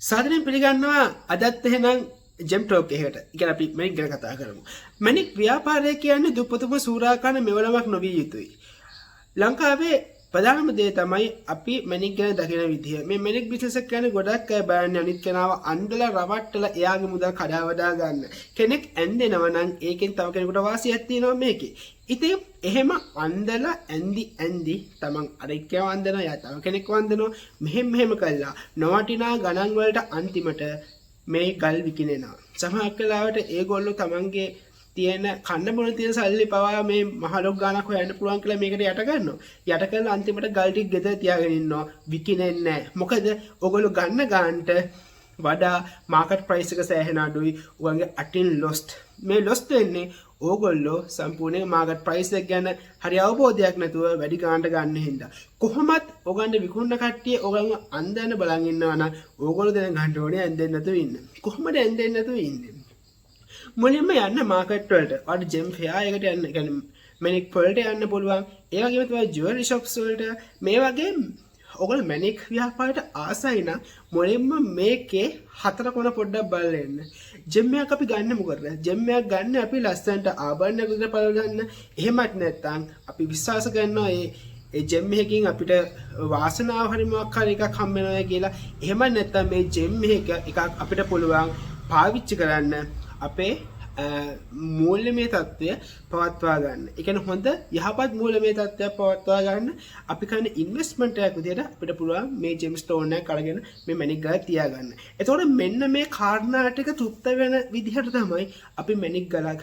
සාදරයෙන් පිළිගන්නවා අදත් එහෙනම් ජෙම් ටෝක් එකකට. ඉතින් අපි මැනික් ගැන කතා කරමු. මැනික් ව්‍යාපාරය කියන්නේ දුප්පතුම සූරාකාන මෙවලමක් නොවිය යුතුයි. ලංකාවේ ප්‍රධානම දේ තමයි අපි මැනික් ගැන දකින විදිහ. මේ මැනික් බිස්නස් එක කියන්නේ ගොඩක් අය බලන්නේ අනිත් කෙනාව අන්දලා රවට්ටලා එයාගේ මුදල් කඩා වඩා ගන්න. කෙනෙක් ඇන්දෙනවා නම් ඒකෙන් තව කෙනෙකුට වාසියක් තියෙනවා මේකේ. ඉතින් එහෙම අන්දලා ඇන්දි තමන් අරෙක්කව වන්දනවා යා තව කෙනෙක් වන්දනවා මෙහෙම කළා නොවටිනා ගණන් වලට අන්තිමට මේ ගල් විකිනෙනවා. සමහර වෙලාවට ඒගොල්ලෝ තමන්ගේ තියෙන කන්න බොන තියෙන සල්ලි පවා මේ මහලොක් ගානක් හොයන්න පුළුවන් කියලා මේකට යට කරනවා. යට කරලා අන්තිමට ගල් ටික ගෙදර තියාගෙන ඉන්නවා. විකිනෙන්නේ නැහැ. මොකද ඕගොල්ලෝ ගන්න ගානට වඩා මාකට් ප්‍රයිස් එක සෑහෙන අඩුයි. උගන්ගේ අටින් ලොස්ට්. මේ ලොස්ට් වෙන්නේ ඕගොල්ලෝ සම්පූර්ණ මාකට් ප්‍රයිස් එක ගැන හරි අවබෝධයක් නැතුව වැඩි ගානට ගන්න හින්දා. කොහොමත් ඕගොල්ලෝ විකුණන කට්ටිය ඕගොල්ලෝ අන්දන්න බලන් ඉන්නවා නම් ඕගොල්ලෝ දැන් ගන්න ඕනේ ඇන්දෙන්න නැතුව ඉන්න. කොහොමද ඇන්දෙන්න නැතුව ඉන්නේ? මුලින්ම යන්න මාකට් වලට. ඔයාලට ජෙම් ෆෙයා එකට යන්න. කියන්නේ මැනික් වලට යන්න පුළුවන්. ඒ වගේම තමයි ජුවලරි shops වලට. මේ වගේ ඔයගොල්ලෝ මැනික් ව්‍යාපාරයට ආසයි නම් මුලින්ම මේකේ හතර කොන පොඩ්ඩක් බලලා එන්න. ජෙම් එකක් අපි ගන්න මොකටද? ජෙම් එකක් ගන්න අපි ලස්සනට ආභරණ විතර පළ ගන්න. එහෙමත් නැත්නම් අපි විශ්වාස කරනවා ඒ ජෙම් එකකින් අපිට වාසනාව හරි මොකක් හරි එකක් හම්බ වෙනවා කියලා. එහෙමත් නැත්නම් මේ ජෙම් එකක් අපිට පුළුවන් පාවිච්චි කරන්න අපේ මූල්‍යමය තත්ත්වය පවත්වා ගන්න. ඒ කියන්නේ හොඳ යහපත් මූල්‍යමය තත්ත්වයක් පවත්වා ගන්න අපි කරන ඉන්වෙස්ට්මන්ට් එකක් විදිහට අපිට පුළුවන් මේ ජෙම් ස්ටෝන් එකක් අරගෙන මේ මැනික් ගාලා තියාගන්න. එතකොට මෙන්න මේ කාරණා ටික තෘප්ත වෙන විදිහට තමයි අපි මැනික් ගලක්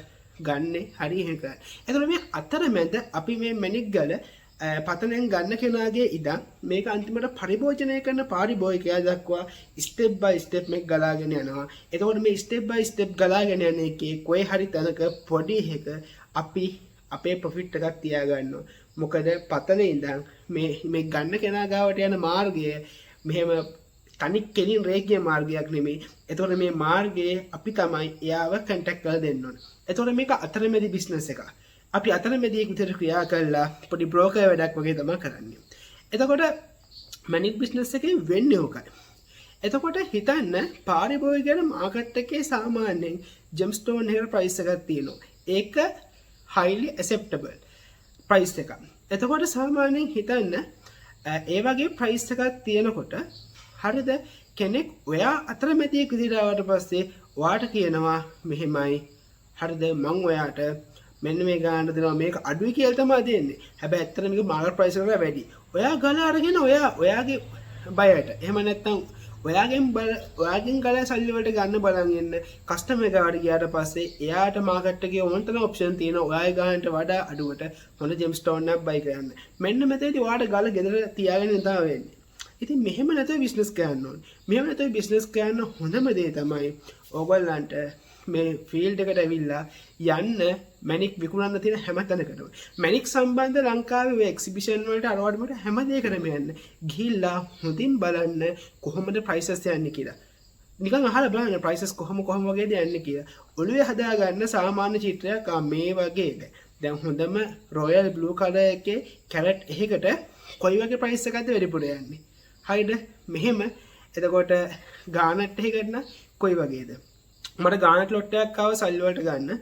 ගන්නෙ. හරි එහෙම කරන්නේ. එතකොට මේ අතරමැද අපි මේ මැනික් ගල පතනෙන් ගන්න කෙනාගේ ඉඩම් මේක අන්තිමට පරිභෝජනය කරන පාරිභෝගිකයා දක්වා ස්ටෙප් බයි ස්ටෙප් මේක ගලාගෙන යනවා. එතකොට මේ ස්ටෙප් බයි ස්ටෙප් ගලාගෙන යන එකේ කොයි හරි තැනක පොඩි එක අපි අපේ ප්‍රොෆිට් එකක් තියාගන්නවා. මොකද පතනේ ඉඳන් මේ ගන්න කෙනා ගාවට යන මාර්ගය මෙහෙම තනි කෙලින් රේඛීය මාර්ගයක් නෙමෙයි. එතකොට මේ මාර්ගයේ අපි තමයි එයාව කන්ටැක්ට් කරලා දෙන්න ඕනේ. එතකොට මේක අතරමැදි බිස්නස් එකක්. අපි අතරමැදියෙක් විතර ක්‍රියා කරලා පොඩි බ්‍රෝකර් වැඩක් වගේ තමයි කරන්නේ. එතකොට මැනික් බිස්නස් එකේ වෙන්නේ ඕකයි. එතකොට හිතන්න පාරිභෝගිකයන් මාකට් එකේ සාමාන්‍යයෙන් ජෙම් ස්ටෝන් එකේ ප්‍රයිස් එකක් තියෙනවා. ඒක highly acceptable ප්‍රයිස් එකක්. එතකොට සාමාන්‍යයෙන් හිතන්න ඒ වගේ ප්‍රයිස් එකක් තියෙනකොට හරිද කෙනෙක් ඔයා අතරමැදියෙක් විදිහට ආවට පස්සේ ඔයාට කියනවා මෙහෙමයි හරිද මං ඔයාට මෙන්න මේ ගානට දෙනවා මේක අඩුයි කියලා තමයි දෙන්නේ. හැබැයි ඇත්තට මේක මාකට් ප්‍රයිස් එකට වැඩි. ඔයා ගල අරගෙන ඔයාගේ බයට. එහෙම නැත්නම් ඔයාගෙන් ගල සල්ලි වලට ගන්න බලන් ඉන්න. කස්ටමර් එකට ගියාට පස්සේ එයාට මාකට් එකේ ඕනතරම් ඔප්ෂන් තියෙනවා. ඔයාගේ ගානට වඩා අඩුවට හොඳ ජෙම් ස්ටෝන් එකක් බයි කරන්න. මෙන්න මෙතනදී ඔයාට ගල ගෙදර තියාගෙන ඉඳලා වෙන්නේ. ඉතින් මෙහෙම නැතුව බිස්නස් කරන්න ඕනේ. මෙහෙම නැතුව බිස්නස් කරන්න හොඳම දේ තමයි ඕගොල්ලන්ට මේ ෆීල්ඩ් එකට ඇවිල්ලා යන්න මැනික් විකුණන්න තියෙන හැම තැනකටම මැනික් සම්බන්ධ ලංකාවේ ඔය එක්සිබිෂන් වලට අරවඩ වලට හැම දෙයකටම යන්න ගිහිල්ලා හොඳින් බලන්න කොහොමද ප්‍රයිසස් යන්නේ කියලා. නිකන් අහලා බලන්න ප්‍රයිසස් කොහොම වගේද යන්නේ කියලා. ඔළුවේ හදාගන්න සාමාන්‍ය චිත්‍රයක් මේ වගේද. දැන් හොඳම රොයල් බ්ලූ කලර් එකේ කැරට් එකකට කොයි වගේ ප්‍රයිස් එකක්ද වැඩිපුර යන්නේ. හරිද? මෙහෙම එතකොට ගානට් එකකට නම් කොයි වගේද? මට ගානට ලොට් එකක් ආව සල්ලි වලට ගන්න.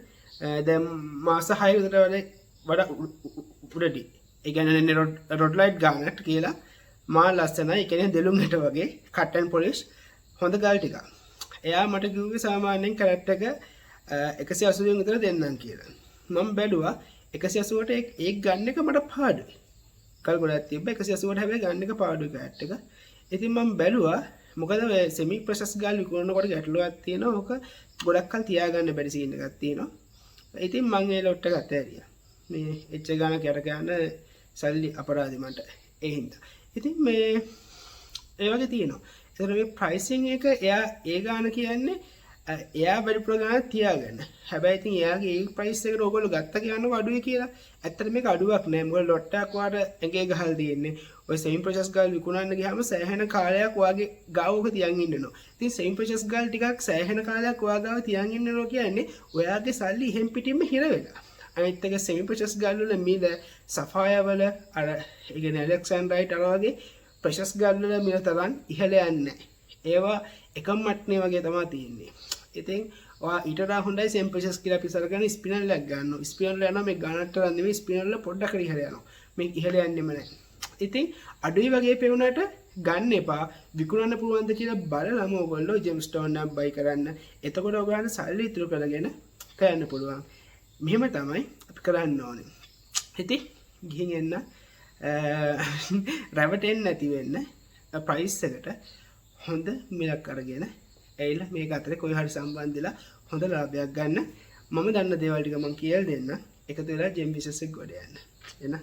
දැන් මාස 6 විතර වඩා උඩදී. ඒ කියන්නේ රොඩ් ලයිට් ගානට කියලා මා ලස්සනයි. ඒ කියන්නේ දෙලුම්කට වගේ කට් ඇන්ඩ් පොලිෂ් හොඳ ගල් ටිකක්. එයා මට කිව්වේ සාමාන්‍යයෙන් කැරට් එක 180 විතර දෙන්නම් කියලා. මම බැලුවා 180ට ඒක ගන්න එක මට පාඩුයි. කල් ගොඩක් තිබ්බ 180ට හැබැයි ගන්න එක පාඩුයි කැරට් එක. ඉතින් මම බැලුවා මොකද ඔය සෙමි ප්‍රොසෙස් ගල් විකුණනකොට ගැටලුවක් තියෙනවා. ඕක ගොඩක් කල් තියාගන්න බැරි සීන් එකක් තියෙනවා. ඉතින් මම ඒ ලොට් එක අතහැරියා. මේ එච්ච ගානක් යට ගන්න සල්ලි අපරාධි මට ඒ හින්දා. ඉතින් මේ ඒ වගේ තියෙනවා. ඒතර මේ ප්‍රයිසිං එක එයා ඒ ගාන කියන්නේ එයා වැඩිපුර ගානක් තියාගන්න. හැබැයි ඉතින් එයාගේ ඒ ප්‍රයිස් එකට ඕගොල්ලෝ ගත්ත කියනකො අඩුයි කියලා. ඇත්තට මේක අඩුවක් නෑ. මොකද ලොට් එකක් වාට ඇඟේ ගහලා තියෙන්නේ. ඔය සෙමි ප්‍රොසෙස් ගල් විකුණන්න ගියාම සෑහෙන කාලයක් ඔයාගේ ගාවක තියන් ඉන්නනවා. ඉතින් සෙමි ප්‍රොසෙස් ගල් ටිකක් සෑහෙන කාලයක් ඔයා ගාව තියන් ඉන්නනවා කියන්නේ ඔයාගේ සල්ලි එහෙම් පිටින්ම හිර වෙලා. අනිත් එක සෙමි ප්‍රොසෙස් ගල් වල මිල සෆායා වල අර ඒ කියන්නේ ඇලෙක්සැන්ඩ්‍රයිට් අර වගේ ප්‍රොසෙස් ගල් වල මිල තරම් ඉහළ යන්නේ නැහැ. ඒවා එකම මට්නේ වගේ තමයි තියෙන්නේ. ඉතින් ඔයා ඊට වඩා හොඳයි සේම් ප්‍රොසෙස් කියලා අපි සලකන ස්පිනර් එකක් ගන්නවා. ස්පිනර් එක යනවා මේ ගණන්ට තරම් නෙමෙයි ස්පිනර් එක පොඩ්ඩක් හරි ඉහළ යනවා. මේ ඉහළ යන්නෙම නැහැ. ඉතින් අඩුයි වගේ පෙවුනට ගන්න එපා. විකුණන්න පුළුවන්ද කියලා බලලම ඔයගොල්ලෝ ජෙම් ස්ටෝන් එකක් බයි කරන්න. එතකොට ඔයගොල්ලන්ට සල්ලි ඉතුරු කරගෙන කරන්න පුළුවන්. මෙහෙම තමයි අපි කරන්න ඕනේ. ඉතින් ගිහින් එන්න රැවටෙන්නේ නැති වෙන්න ප්‍රයිස් එකට හොඳ මිලක් අරගෙන ඇවිල්ලා මේක අතරේ කොයි හරි සම්බන්ධ වෙලා හොඳ ලාභයක් ගන්න. මම දන්න දේවල් ටික මම කියලා දෙන්න. එකතු වෙලා ජෙම් බිස්නස් එක ගොඩ යන්න. එන්න